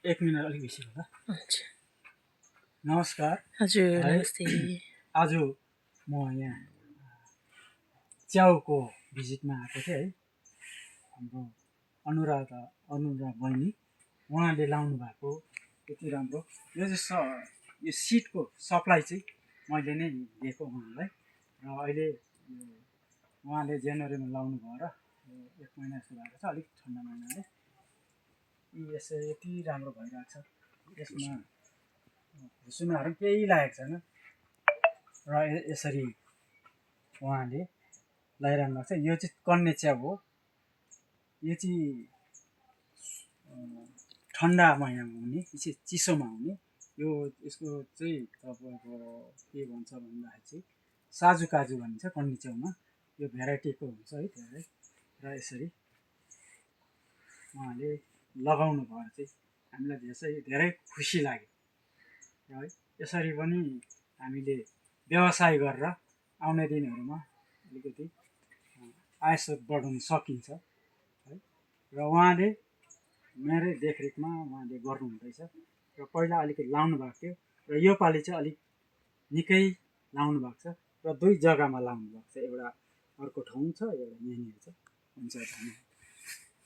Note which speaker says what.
Speaker 1: एक मिनट अलिक बेसी होला।
Speaker 2: अच्छा
Speaker 1: नमस्कार।
Speaker 2: हजुर
Speaker 1: है
Speaker 2: नमस्ते।
Speaker 1: आज म यहाँ च्याउको भिजिटमा आएको थिएँ है। हाम्रो अनुराधा बहिनी उहाँले लाउनु भएको यति राम्रो यो चाहिँ यो सिडको सप्लाई चाहिँ मैले नै दिएको उहाँलाई र अहिले उहाँले जनवरीमा लाउनु भएर एक महिना जस्तो भएको छ। अलिक ठन्डा महिनाले यसो यति राम्रो भइरहेको छ। यसमा भुसुमाहरू केही लागेको छैन र यसरी उहाँले लगाइरहनु भएको छ। यो चाहिँ कन्ने च्याउ हो। यो चाहिँ ठन्डा महिनामा हुने, चिसोमा हुने। यो यसको चाहिँ तपाईँको के भन्छ भन्दाखेरि चाहिँ साजु काजु भनिन्छ कन्ने च्याउमा। यो भेराइटीको हुन्छ है धेरै र यसरी उहाँले लगाउनु भएर चाहिँ हामीलाई धेरै खुसी लाग्यो र है यसरी पनि हामीले व्यवसाय गरेर आउने दिनहरूमा अलिकति आय स्रोत बढाउन सकिन्छ है। र उहाँले मेरै देखरेखमा उहाँले गर्नुहुँदैछ र पहिला अलिकति लाउनु भएको थियो र योपालि चाहिँ अलिक निकै लाउनु भएको छ र दुई जग्गामा लाउनु भएको छ। एउटा अर्को ठाउँ छ, एउटा यहाँनिर छ। हुन्छ धन्यवाद।